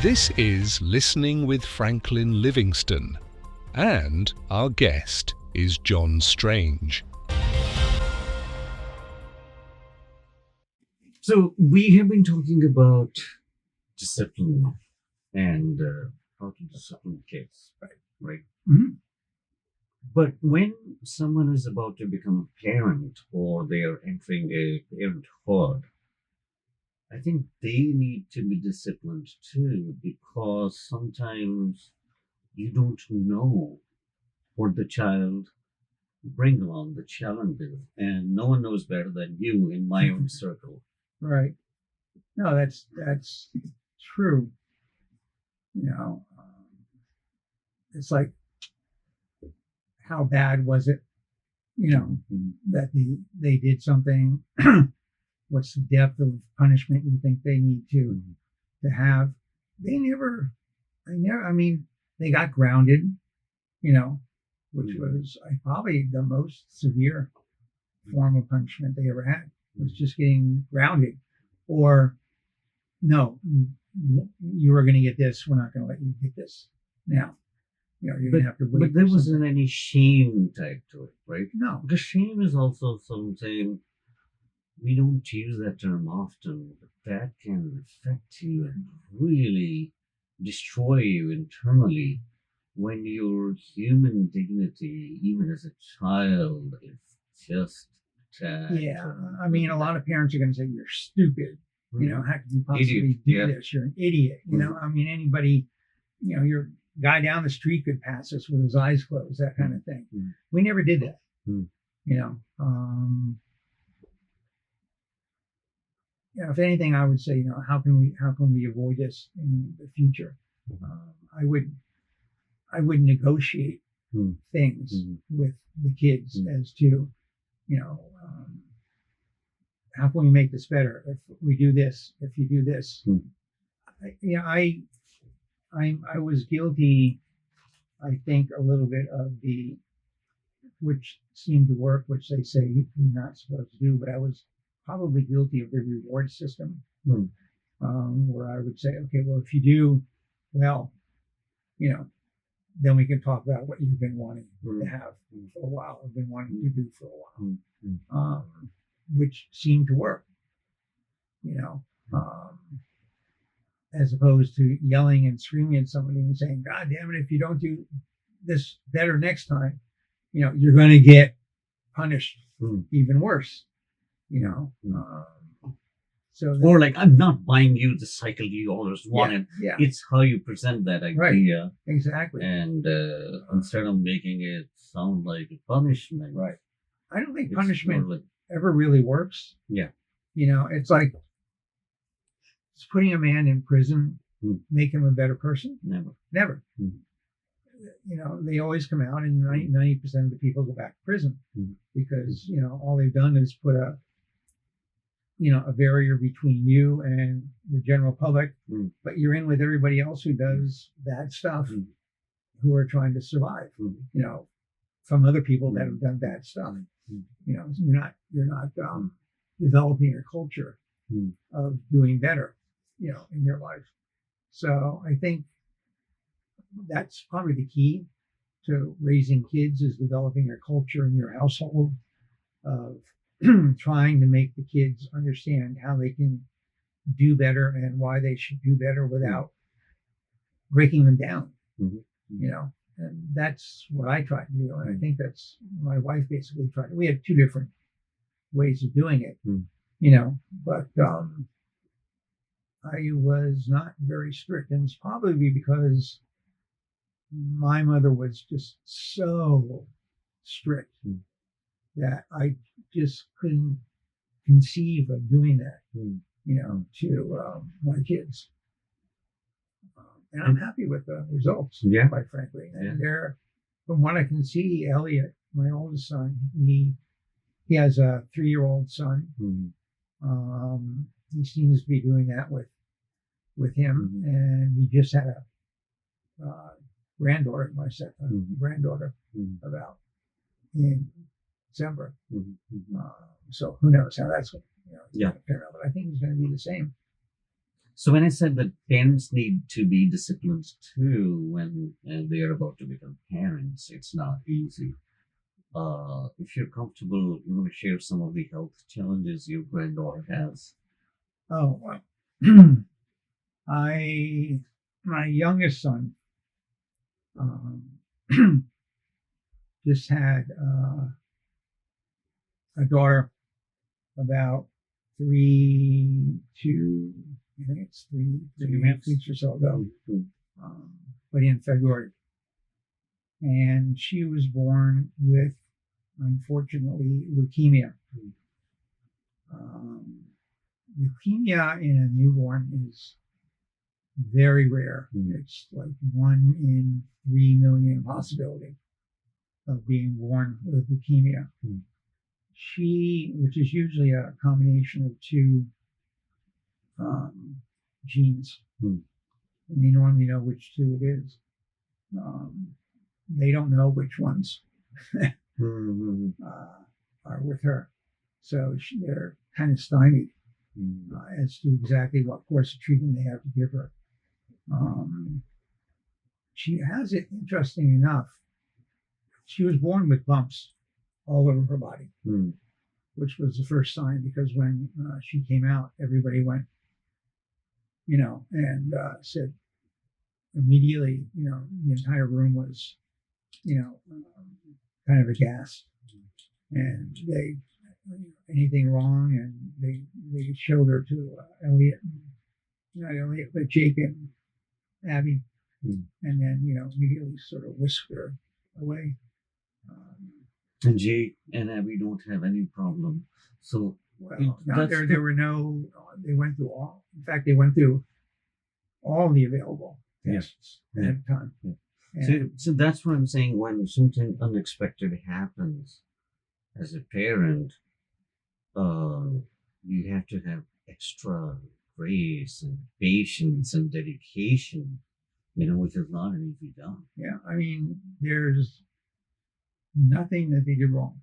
This is Listening with Franklin Livingston, and our guest is John Strange. So we have been talking about discipline and how to discipline kids, right? Mhm. But when someone is about to become a parent or they are entering a parenthood, I think they need to be disciplined too, because sometimes you don't know what the child bring along, the challenges, and no one knows better than you in my own circle. Right. No, that's true. It's like, how bad was it? That they did something. What's the depth of punishment you think they need to have? They never. I mean, they got grounded. Which was probably the most severe form of punishment they ever had. Was just getting grounded, or no, you were going to get this. We're not going to let you get this now. You're going to have to wait. But there wasn't any shame tied to it, right? No. Because shame is also something we don't use that term often, but that can affect you and really destroy you internally when your human dignity, even as a child, is just attacked. Yeah, I mean, a lot of parents are going to say you're stupid. How could you possibly do this? You're an idiot. I mean, anybody, your guy down the street could pass us with his eyes closed, that kind of thing. We never did that. If anything, I would say, how can we avoid this in the future? I would negotiate things with the kids as to, how can we make this better? If we do this, if you do this, I was guilty, I think, a little bit of which seemed to work, which they say you're not supposed to do, but I was probably guilty of the reward system, where I would say, okay, well, if you do well, then we can talk about what you've been wanting to have for a while, have been wanting to do for a while, which seemed to work, as opposed to yelling and screaming at somebody and saying, God damn it, if you don't do this better next time, you're going to get punished even worse, so or like, I'm not buying you the cycle you always wanted. Yeah. It's how you present that idea. Right. Exactly. And instead of making it sound like a punishment. Right. I don't think punishment ever really works. Yeah. It's like, it's putting a man in prison, make him a better person? Never. They always come out and 90% of the people go back to prison because, all they've done is put a barrier between you and the general public, but you're in with everybody else who does bad stuff, who are trying to survive, from other people that have done bad stuff. You're not developing a culture of doing better, in your life. So I think that's probably the key to raising kids, is developing a culture in your household of trying to make the kids understand how they can do better and why they should do better without breaking them down. And that's what I tried to do. And I think that's my wife basically tried. We had two different ways of doing it, but I was not very strict. And it's probably because my mother was just so strict that I just couldn't conceive of doing that, to my kids. And I'm happy with the results, quite frankly. And from what I can see, Elliot, my oldest son, he has a 3-year-old son. He seems to be doing that with him, and he just had a granddaughter, my second granddaughter, about in December. So who knows how that's going to turn out? But I think it's going to be the same. So when I said that parents need to be disciplined too when they are about to become parents, it's not easy. If you're comfortable, you want to share some of the health challenges your granddaughter has. Oh, well. My youngest son, um, just had a daughter about I think it's three and a half weeks or so ago, but in February. And she was born with, unfortunately, leukemia. Leukemia in a newborn is very rare. It's like 1 in 3 million possibility of being born with leukemia. Which is usually a combination of two genes. And they normally know which two it is. They don't know which ones are with her. So they're kind of stymied as to exactly what course of treatment they have to give her. She has it, interesting enough. She was born with bumps all over her body, which was the first sign, because when she came out, everybody went, and said immediately, the entire room was, kind of aghast. And they, anything wrong, and they showed her to Elliot, not Elliot, but Jake and Abby, and then, immediately sort of whisked her away. And Jake and Abby don't have any problem. So, well, there were no, they went through all, in fact, they went through all the available tests at the time. So that's what I'm saying. When something unexpected happens as a parent, you have to have extra grace and patience and dedication, which is not an easy job. Yeah, I mean, there's nothing that they did wrong,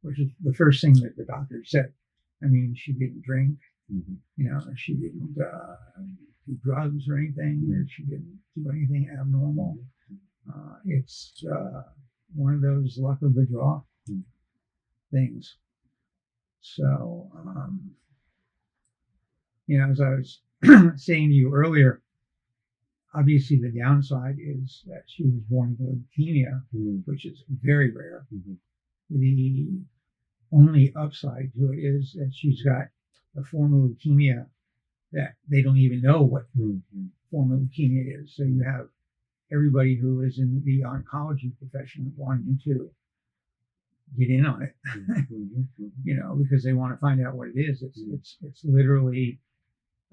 which is the first thing that the doctor said. I mean, she didn't drink, she didn't do drugs or anything, she didn't do anything abnormal. It's one of those luck of the draw things. So, as I was saying to you earlier, obviously the downside is that she was born with leukemia, which is very rare. The only upside to it is that she's got a form of leukemia that they don't even know what form of leukemia is. So you have everybody who is in the oncology profession wanting to get in on it, because they want to find out what it is. It's literally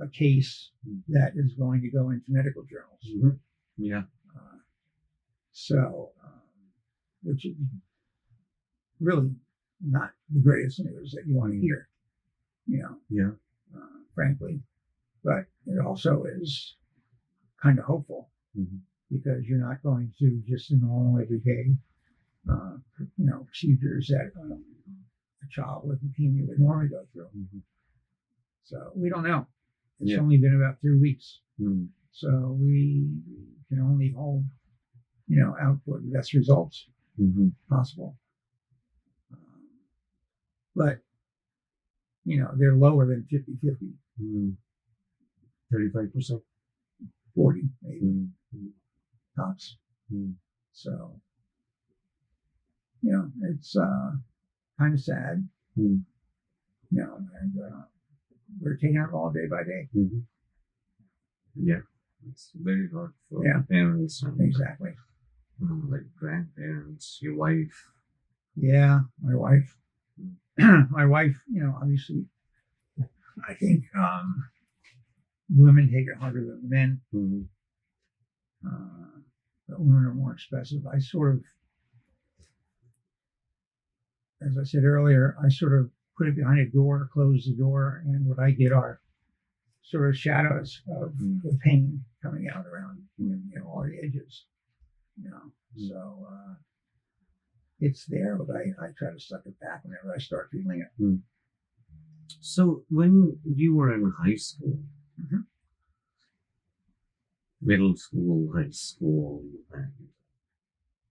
a case that is going to go into medical journals. So, which is really not the greatest news that you want to hear, frankly. But it also is kind of hopeful, because you're not going through just a normal everyday, procedures that a child with leukemia would normally go through. So we don't know. It's only been about 3 weeks. So we can only hope, out for the best results possible. But, they're lower than 50-50. 35%. 40, maybe. Tops. So, it's kind of sad. And we're taking it all day by day. Yeah, it's very hard for parents and exactly, like grandparents, your wife. Yeah, my wife. My wife, obviously, I think women take it harder than men. But women are more expressive. I sort of, as I said earlier, I sort of put it behind a door, close the door, and what I get are sort of shadows of the pain coming out around, all the edges, So it's there, but I try to suck it back whenever I start feeling it. So when you were in high school, Mhm. middle school, high school, and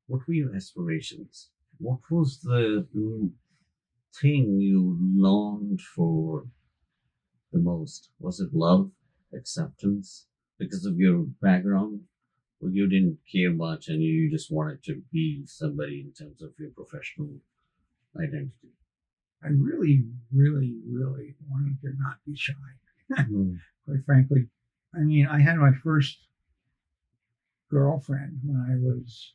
what were your aspirations? What was the thing you longed for the most? Was it love, acceptance, because of your background? Or you didn't care much and you just wanted to be somebody in terms of your professional identity? I really, really, really wanted to not be shy, Mm. quite frankly. I mean, I had my first girlfriend when I was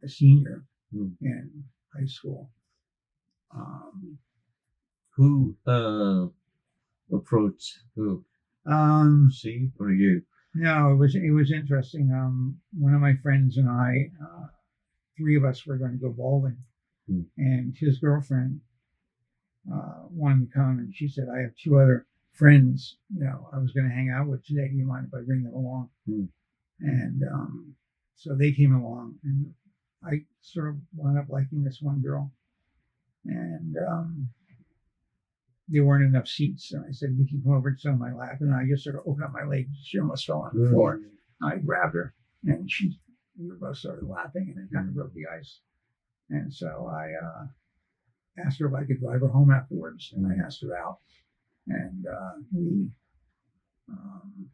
a senior Mm. in high school. Um, Who approached who? um, She or you? no, it was interesting. One of my friends and I, three of us were going to go bowling, Mm. and his girlfriend wanted to come, and she said, "I have two other friends. I was going to hang out with today. Do you mind if I bring them along?" Mm. And so they came along, and I sort of wound up liking this one girl, and there weren't enough seats, and I said, "You can come over and sit on my lap," and I just sort of opened up my legs. She almost fell on the floor. I grabbed her, and we both started laughing, and it kind of broke the ice. And so I asked her if I could drive her home afterwards, and I asked her out, and we um,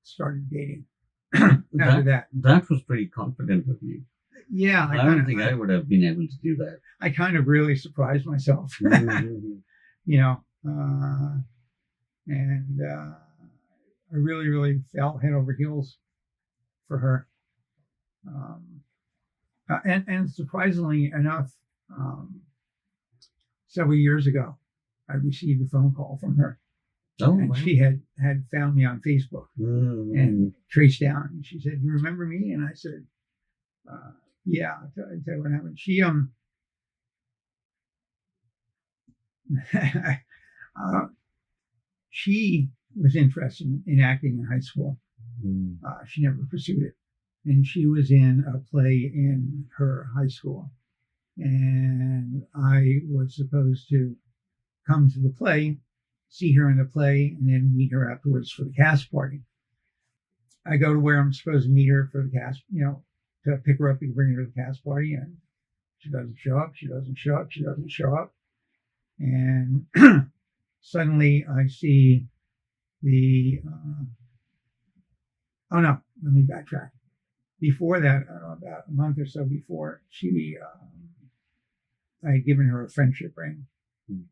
started dating. After that, That was pretty confident of you. yeah, I don't think I would have been able to do that. I kind of really surprised myself, Mhm. and I really, really fell head over heels for her. And surprisingly enough, several years ago, I received a phone call from her, Oh, and wow. she had found me on Facebook Mhm. and traced down. And she said, "You remember me?" And I said, "Yeah." I tell you what happened. She was interested in acting in high school. Mm. She never pursued it, and she was in a play in her high school, and I was supposed to come to the play, see her in the play, and then meet her afterwards for the cast party. I go to where I'm supposed to meet her for the cast, to pick her up and bring her to the cast party, and she doesn't show up. She doesn't show up. She doesn't show up. And suddenly I see the, oh no, let me backtrack. Before that, about a month or so before, I had given her a friendship ring,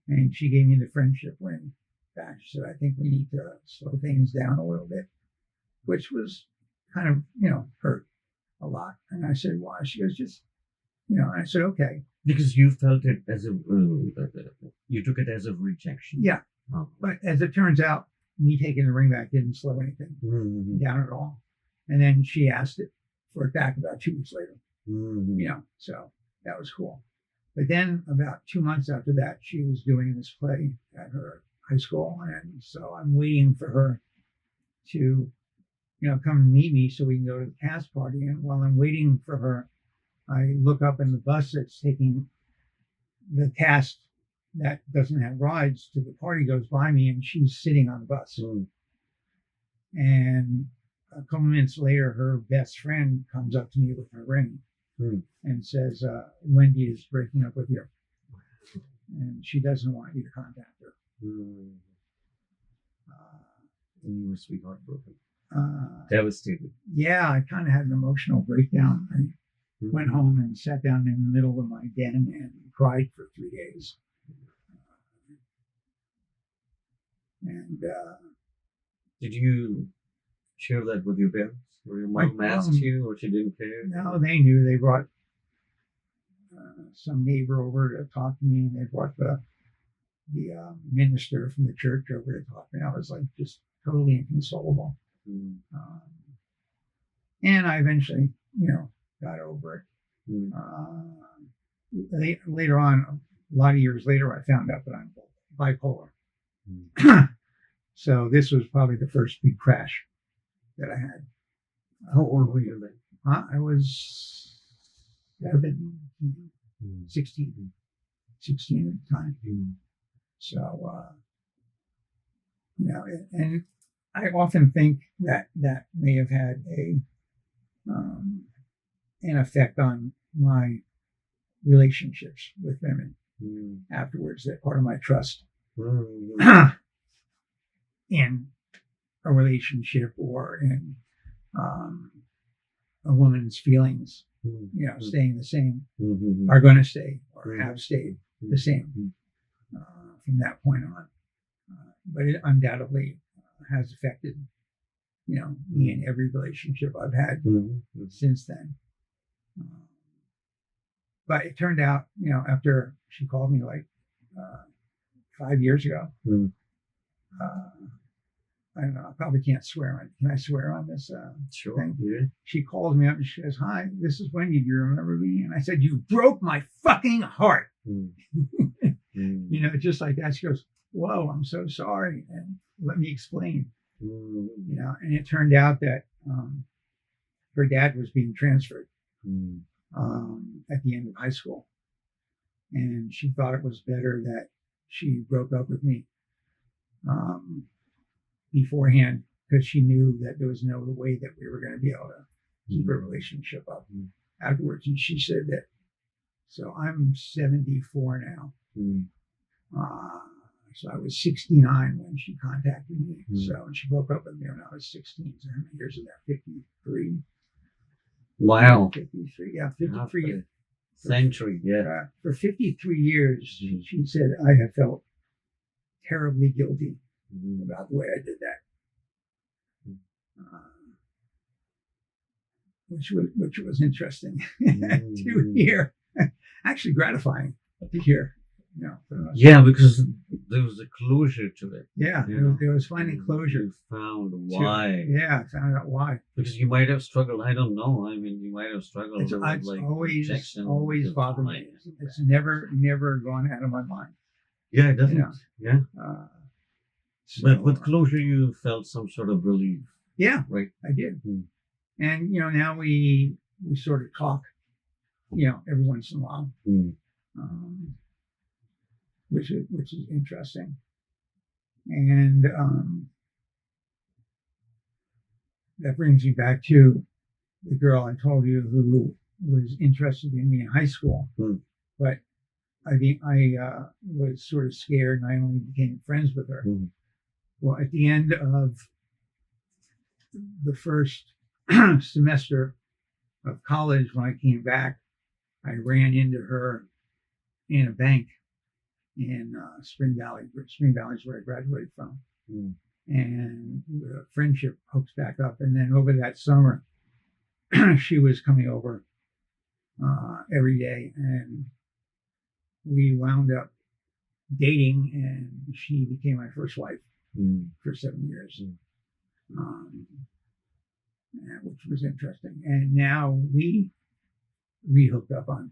and she gave me the friendship ring back. She said, "I think we need to slow things down a little bit," which was kind of, hurt a lot. And I said, "Why?" She goes, "Just, and I said, "Okay." Because you felt it as a, you took it as a rejection. Yeah. Oh. But as it turns out, me taking the ring back didn't slow anything Mhm. down at all. And then she asked it for it back about 2 weeks later, Mhm. so that was cool. But then about 2 months after that, she was doing this play at her high school. And so I'm waiting for her to, come and meet me so we can go to the cast party. And while I'm waiting for her, I look up in the bus that's taking the cast that doesn't have rides to the party goes by me, and she's sitting on the bus. Mm. And a couple minutes later, her best friend comes up to me with her ring and says, "Wendy is breaking up with you, and she doesn't want you to contact her." Mm. And you must be heartbroken, Uh, devastated. yeah, I kind of had an emotional breakdown. I went home and sat down in the middle of my den and cried for 3 days. And Did you share that with your parents? Or your mom asked you, or she didn't care? no, they knew. They brought some neighbor over to talk to me, and they brought the minister from the church over to talk to me. I was like just totally inconsolable. Mm. And I eventually, got over it. Mm. Later on, a lot of years later, I found out that I'm bipolar. Mm. So this was probably the first big crash that I had. How old were you then? I was 16 at the time. Mm. So, and I often think that may have had an effect on my relationships with women afterwards. That part of my trust in a relationship or in a woman's feelings, staying the same, are going to stay or have stayed the same from that point on. But it undoubtedly has affected, me in every relationship I've had since then. But it turned out, after she called me like 5 years ago, I don't know, I probably can't swear on. Can I swear on this Sure. thing? Yeah. She calls me up and she says, "Hi, this is Wendy. Do you remember me?" And I said, "You broke my fucking heart." Just like that. She goes, "Whoa, I'm so sorry." And let me explain. And it turned out that her dad was being transferred at the end of high school. And she thought it was better that she broke up with me beforehand, because she knew that there was no way that we were going to be able to keep a relationship up afterwards. And she said that, so I'm 74 now. So I was 69 when she contacted me. So she broke up with me when I was 16. So how many years is that? 53? Wow. 53, yeah, 53 years. Century, yeah. For 53 years, she said, I have felt terribly guilty about the way I did that. Which was interesting to hear. Actually gratifying to hear. Yeah, because there was a closure to it. Yeah, there was finally closure. You found why. I found out why. Because you might have struggled. I don't know. I mean, you might have struggled It's with always bothered me. It's never gone out of my mind. Yeah, it doesn't. Yeah. So, but with closure, you felt some sort of relief. Yeah, right. I did. And now we sort of talk, every once in a while, which is interesting. And that brings me back to the girl I told you who was interested in me in high school. But I was sort of scared, and I only became friends with her. Well, at the end of the first semester of college, when I came back, I ran into her in a bank in Spring Valley. Spring Valley is where I graduated from. And the friendship hooks back up. And then over that summer, she was coming over every day, and we wound up dating, and she became my first wife for 7 years, which was interesting. And now we hooked up on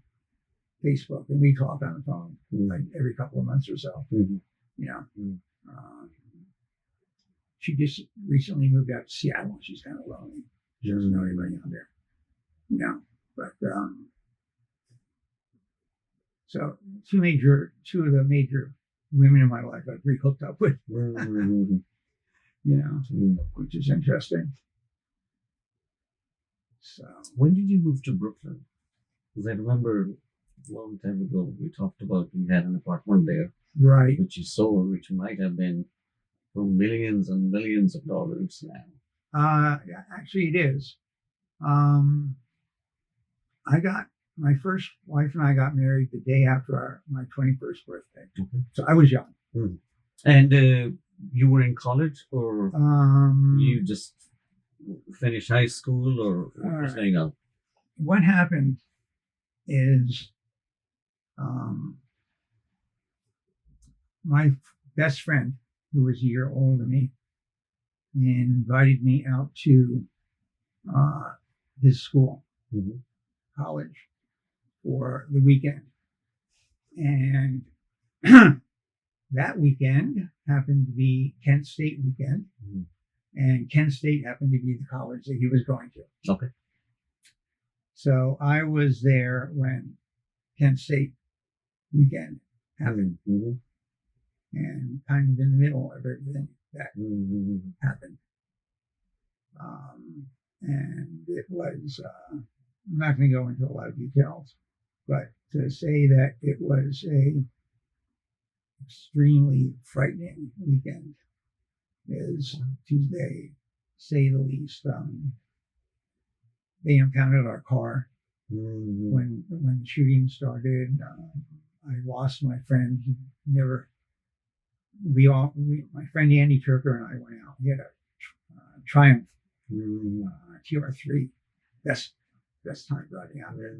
Facebook, and we talk on the phone like every couple of months or so. She just recently moved out to Seattle. She's kind of lonely. She doesn't know anybody out there. But so two of the major women in my life I've re-hooked up with. Which is interesting. So when did you move to Brooklyn? Because I remember a long time ago we talked about you had an apartment there, right, which you sold, which might have been for millions and millions of dollars now. Actually, it is. I got my first wife and I got married the day after my 21st birthday. So I was young. And you were in college, or you just finished high school, or what was going on? What happened is my best friend, who was a year older than me, invited me out to his school, college, for the weekend. And that weekend happened to be Kent State weekend. And Kent State happened to be the college that he was going to. Okay. So I was there when Kent State weekend happened. and kind of in the middle of everything that happened. And it was, I'm not going to go into a lot of details, but to say that it was a extremely frightening weekend is to say the least. They impounded our car when the shooting started. I lost my friend. My friend Andy Turker and I went out. He had a Triumph TR3, best time driving out there.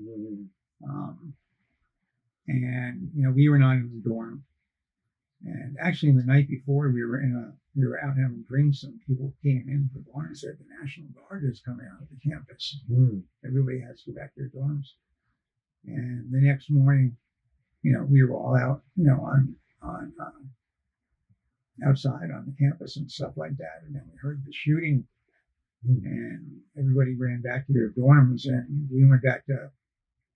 And we were not in the dorm. And actually, the night before, we were out having drinks, and people came in the bar and said the National Guard is coming out of the campus. Everybody has to go back to their dorms. And the next morning, we were all out, on outside on the campus and stuff like that. And then we heard the shooting, and everybody ran back to their dorms, and we went back to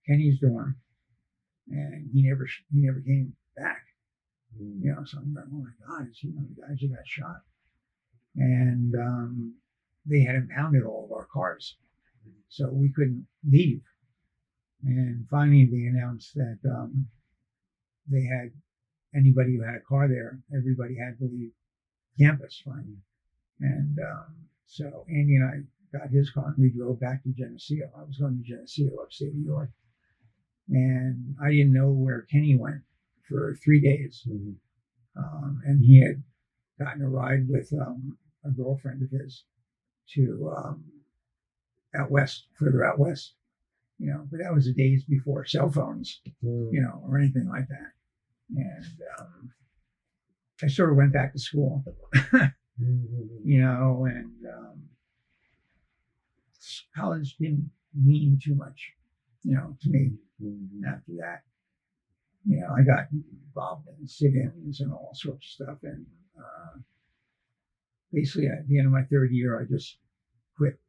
Kenny's dorm, and he never came back. So I'm like, oh my God, is he one of the guys who got shot? And they had impounded all of our cars, so we couldn't leave. And finally, they announced that they had anybody who had a car there, everybody had to leave campus finally. And so Andy and I got his car, and we drove back to Geneseo. I was going to Geneseo, upstate New York, and I didn't know where Kenny went for 3 days. And he had gotten a ride with a girlfriend of his to further out west, but that was the days before cell phones, or anything like that. And I sort of went back to school, and college didn't mean too much, to me after that. I got involved in sit-ins and all sorts of stuff. And basically at the end of my third year, I just quit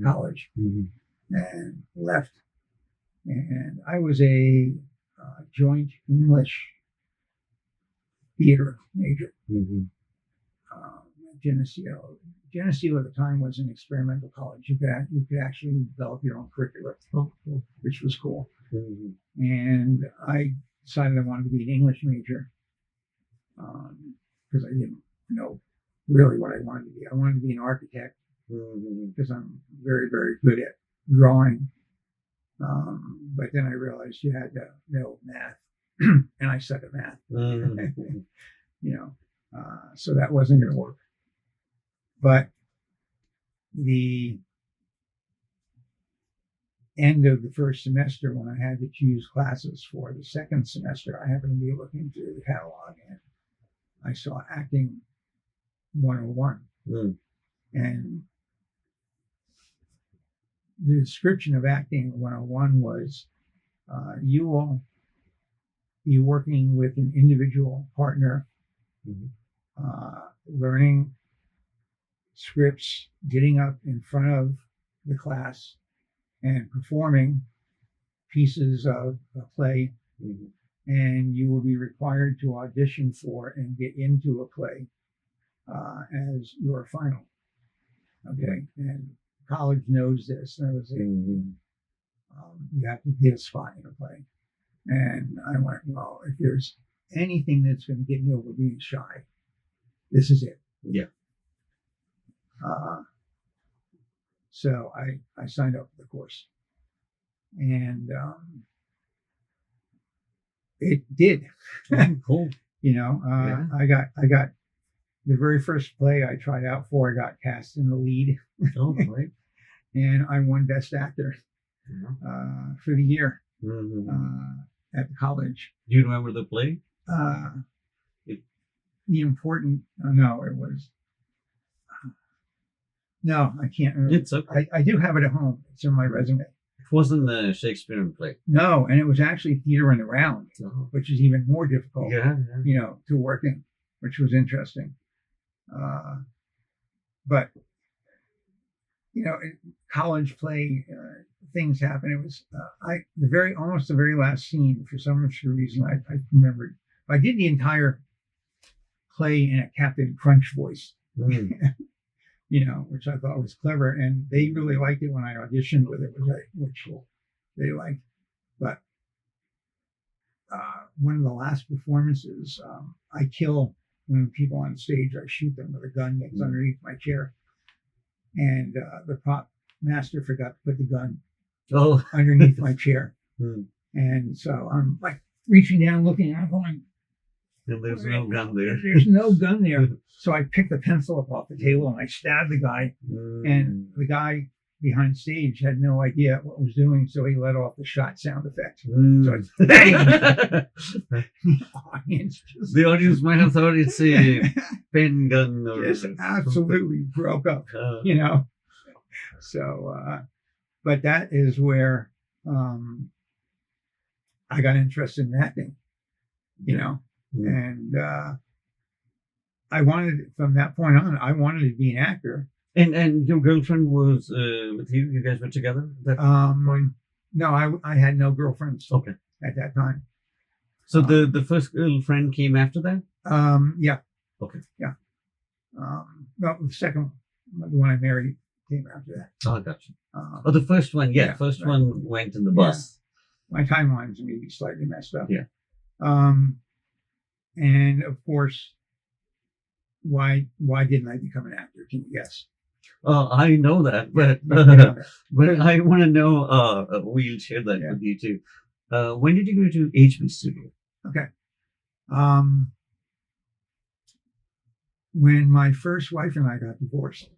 college and left. And I was a joint English theater major. Geneseo. Geneseo at the time was an experimental college. You could actually develop your own curriculum, which was cool. And I decided I wanted to be an English major because I didn't know really what I wanted to be. I wanted to be an architect because I'm very, very good at drawing. But then I realized you had to know math, and I suck at math. So that wasn't going to work. But the end of the first semester, when I had to choose classes for the second semester, I happened to be looking through the catalog, and I saw Acting 101. And the description of Acting 101 was you will be working with an individual partner, learning scripts, getting up in front of the class and performing pieces of a play, and you will be required to audition for and get into a play as your final. Okay, and college knows this. You have to get a spot in a play. And I went, well, if there's anything that's going to get me over being shy, this is it. Yeah. So I signed up for the course, and it did. Cool. I got the very first play I tried out for. I got cast in the lead. Oh, right. And I won Best Actor for the year at the college. Do you remember the play? No, I can't remember. It's okay. I do have it at home. It's in my resume. It wasn't the Shakespearean play. No, and it was actually theater in the round, which is even more difficult, to work in, which was interesting. But college play, things happen. It was almost the very last scene, for some reason I remembered. I did the entire play in a Captain Crunch voice, Mm. which I thought was clever. And they really liked it when I auditioned with it, which they liked. But one of the last performances, I kill one of the people on stage. I shoot them with a gun that's underneath my chair. And the prop master forgot to put the gun underneath my chair. Mm. And so I'm like reaching down, looking, and I'm going, And there's no gun there. There's no gun there. So I picked the pencil up off the table and I stabbed the guy. And the guy behind stage had no idea what was doing, so he let off the shot sound effect. So it's bang! The audience might have thought it's a pen gun or just absolutely broke up, So, but that is where I got interested in acting, and I wanted, from that point on, I wanted to be an actor. And your girlfriend was with you? You guys were together? No, I had no girlfriends. Okay. At that time. So the first girlfriend came after that? Yeah. Okay. Yeah. No, the second, the one I married, came after that. Oh, gotcha. The first one, first right. One went in the bus. My timeline's maybe slightly messed up. Yeah. And of course, why didn't I become an actor? Can you guess? I know that, but but I want to know. We'll share that with you too. When did you go to HB Studio? Okay. When my first wife and I got divorced,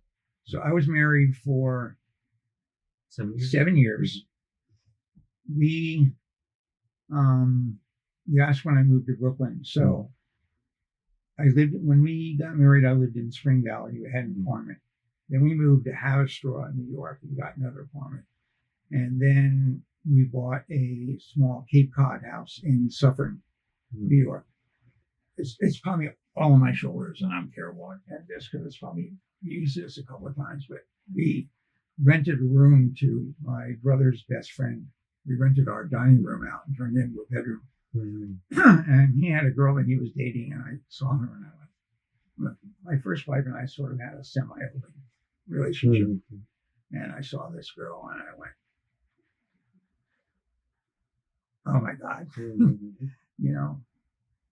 so I was married for 7 years. 7 years. That's when I moved to Brooklyn. So when we got married, I lived in Spring Valley. We had an apartment. Then we moved to Haverstraw in New York. We got another apartment. And then we bought a small Cape Cod house in Suffern, New York. It's probably all on my shoulders, and I'm terrible at this because it's probably used this a couple of times. But we rented a room to my brother's best friend. We rented our dining room out and turned it into a bedroom. And he had a girl that he was dating, and I saw her, and I went. My first wife and I sort of had a semi-open relationship, and I saw this girl, and I went, "Oh my God,"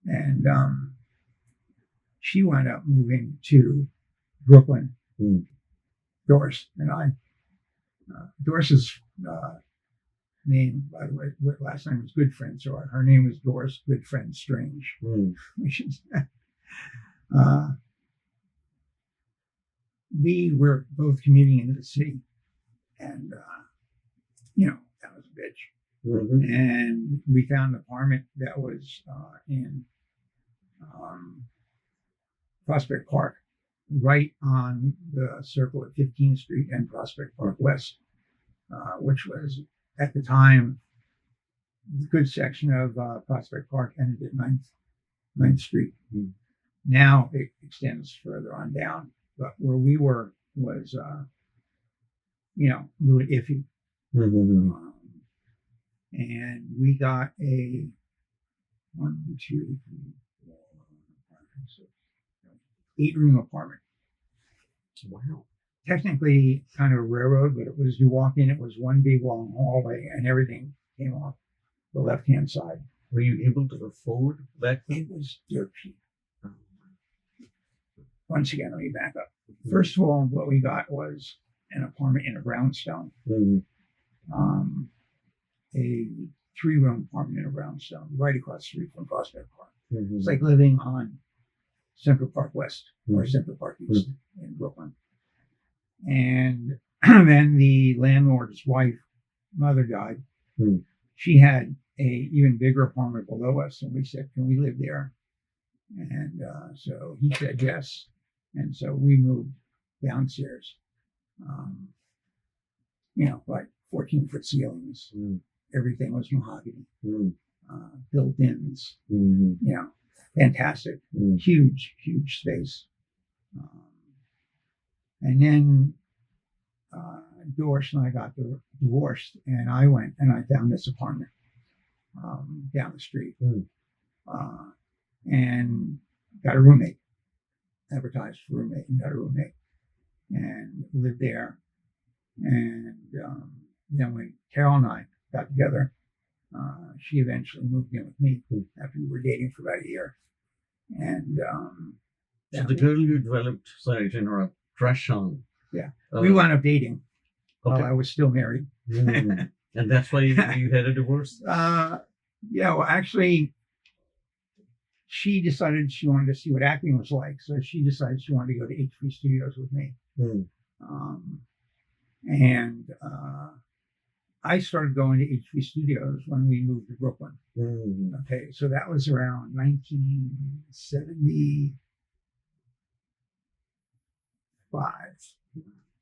And she wound up moving to Brooklyn. Doris and I. Doris's name, by the way, last name was Goodfriend, so her name was Doris Goodfriend Strange. We were both commuting into the city, and that was a bitch. And we found an apartment that was in Prospect Park, right on the circle at 15th Street and Prospect Park West, which was, at the time, a good section of Prospect Park ended at 9th Street. Now it extends further on down, but where we were was, a little iffy. And we got a 8-room apartment. Wow. Technically kind of a railroad, but it was, you walk in, it was one big long hallway, and everything came off the left-hand side. Were you able to afford that? It was dirt cheap. Once again, let me back up. First of all, what we got was an apartment in a brownstone. A 3-room apartment in a brownstone, right across the street from Prospect Park. It's like living on Central Park West or Central Park East in Brooklyn. And then the landlord's wife, mother died. She had a even bigger apartment below us, and we said, "Can we live there?" And so he said yes, and so we moved downstairs. Like 14-foot ceilings. Everything was mahogany. Built-ins. Fantastic. Huge space. And then Doris and I got divorced, and I went and I found this apartment down the street and got a roommate. advertised for roommate and got a roommate and lived there. And then when Carol and I got together, she eventually moved in with me after we were dating for about a year. And So the girl you developed, sorry to interrupt, crush on. Yeah, we wound up dating while Okay. I was still married. Mm. And that's why you had a divorce? Yeah, well, actually, she decided she wanted to see what acting was like. So she decided she wanted to go to HV Studios with me. Mm. And I started going to HV Studios when we moved to Brooklyn. Mm. Okay, so that was around 1975.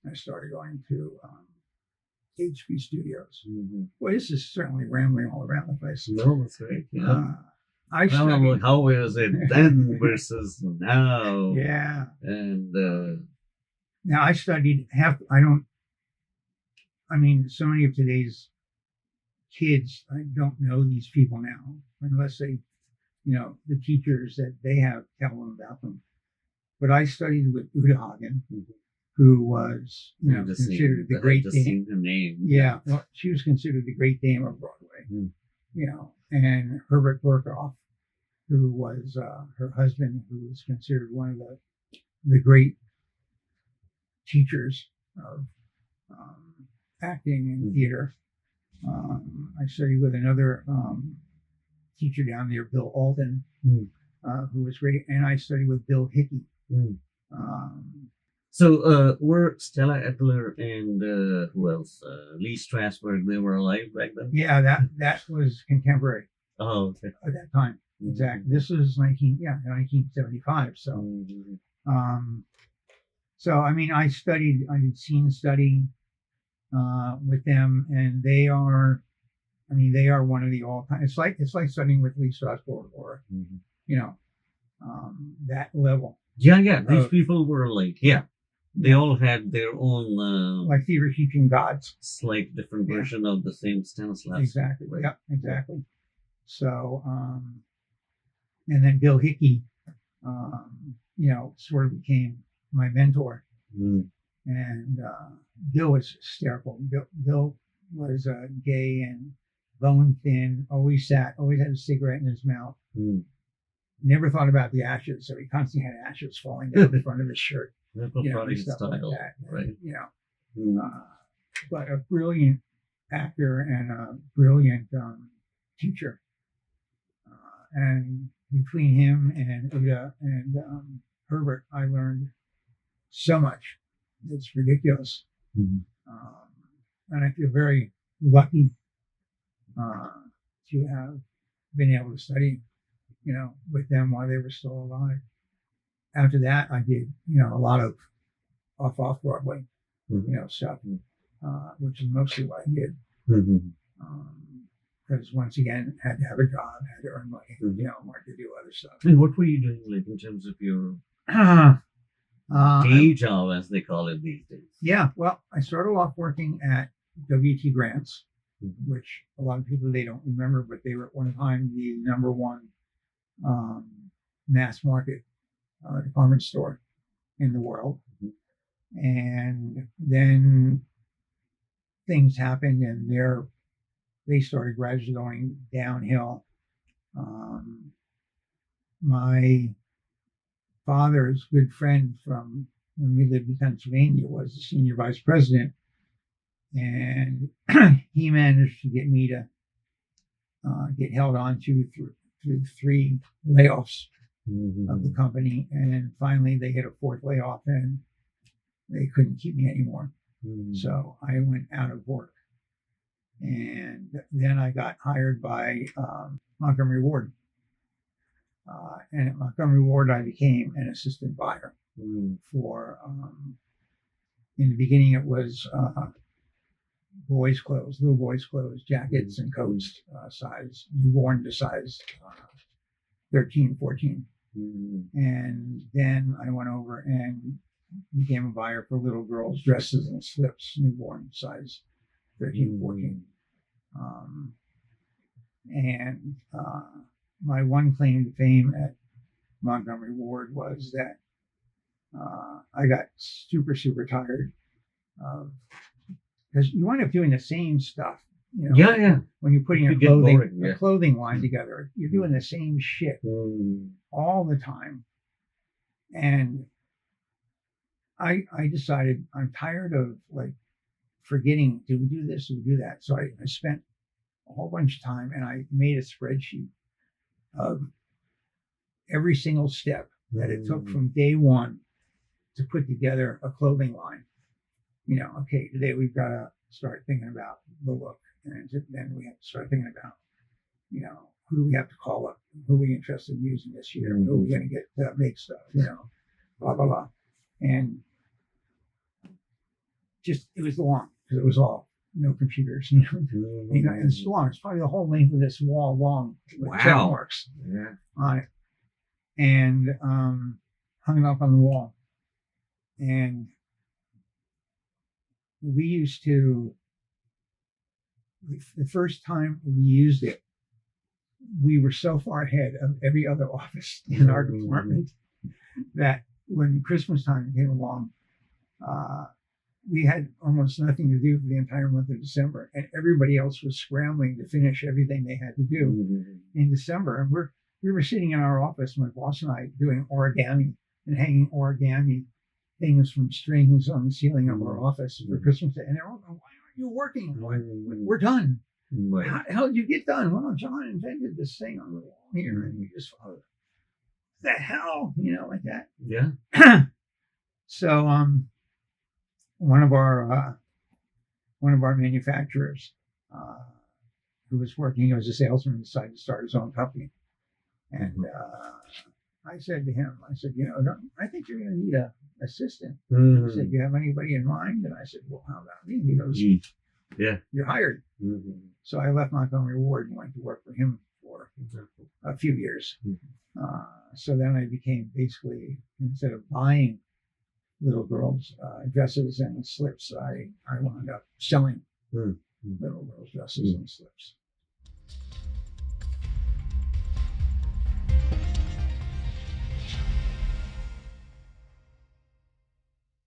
I started going to HV Studios. Mm-hmm. Well, this is certainly rambling all around the place. No, that's great. Yeah. I I don't know studied. how is it then versus now. Yeah. And Now I studied so many of today's kids, I don't know these people now, unless they, the teachers that they have tell them about them. But I studied with Uta Hagen, who was, considered the great dame. Her name. Yeah, well, she was considered the great dame of Broadway. And Herbert Burkoff, who was her husband, who was considered one of the great teachers of acting and theater. I studied with another teacher down there, Bill Alden, who was great, and I studied with Bill Hickey. So were Stella Adler and who else? Lee Strasberg, they were alive back then? Yeah, that was contemporary. Oh, okay. At that time. Exactly. This was 1975. So, I did scene study with them, and they are one of the all-time. It's like studying with Lee Strasberg or that level. Yeah. These people were like, they all had their own like theater teaching gods. Slight different version of the same Stanislavski. Exactly. Right? Yep. Exactly. So, and then Bill Hickey, sort of became my mentor. And Bill was hysterical. Bill was gay and bone thin, always had a cigarette in his mouth. Never thought about the ashes, so he constantly had ashes falling down the front of his shirt. And stuff style, like that. right? But a brilliant actor and a brilliant teacher. And between him and Uda and Herbert, I learned so much. It's ridiculous. And I feel very lucky to have been able to study, with them while they were still alive. After that, I did, a lot of off Broadway, stuff, which is mostly what I did. Because once again, had to have a job, had to earn money, wanted to do other stuff. And what were you doing, like, in terms of your day job, as they call it these days? Yeah, well, I started off working at W.T. Grant's, which a lot of people, they don't remember, but they were at one time the number one mass market department store in the world. And then things happened, and they started gradually going downhill. My father's good friend from when we lived in Pennsylvania was the senior vice president, and he managed to get me to get held on to through 3 layoffs of the company, and finally they hit a 4th layoff, and they couldn't keep me anymore. So I went out of work, and then I got hired by Montgomery Ward. And at Montgomery Ward, I became an assistant buyer for, in the beginning, it was boys' clothes, little boys' clothes, jackets and coats, size, newborn to size 13, 14. And then I went over and became a buyer for little girls' dresses and slips, newborn size 13, 14. And my one claim to fame at Montgomery Ward was that I got super, super tired because you wind up doing the same stuff. You know, Yeah. when you're putting It get boring, a clothing line together, you're doing the same shit all the time. And I decided I'm tired of like forgetting, did we do this? Did we do that? So I spent a whole bunch of time and I made a spreadsheet of every single step that it took from day one to put together a clothing line. You know, okay, today we've got to start thinking about the look. And then we have to start thinking about, you know, who do we have to call up? Who are we interested in using this year? Who are we going to get to make stuff? You know, blah, blah, blah. And just, it was long because it was all no computers. You know, and it's long. It's probably the whole length of this wall long with check marks on it. And hung it up on the wall. And we used to, the first time we used it, we were so far ahead of every other office in our department that when Christmas time came along, we had almost nothing to do for the entire month of December, and everybody else was scrambling to finish everything they had to do in December. And we were sitting in our office, my boss and I, doing origami and hanging origami things from strings on the ceiling of our office for Christmas Day. And they're all going, "Why aren't you working?" We're done. How did you get done? Well, John invented this thing on the wall here, and we just followed. The hell, you know, like that. Yeah. So, one of our manufacturers, who was working as a salesman, decided to start his own company, and I said to him, you know, I think you're going to need an assistant. He said, "Do you have anybody in mind?" And I said, "Well, how about me?" He goes, "Yeah, you're hired." So I left Montgomery Ward and went to work for him for a few years. So then I became basically, instead of buying little girls' dresses and slips, I wound up selling little girls' dresses and slips.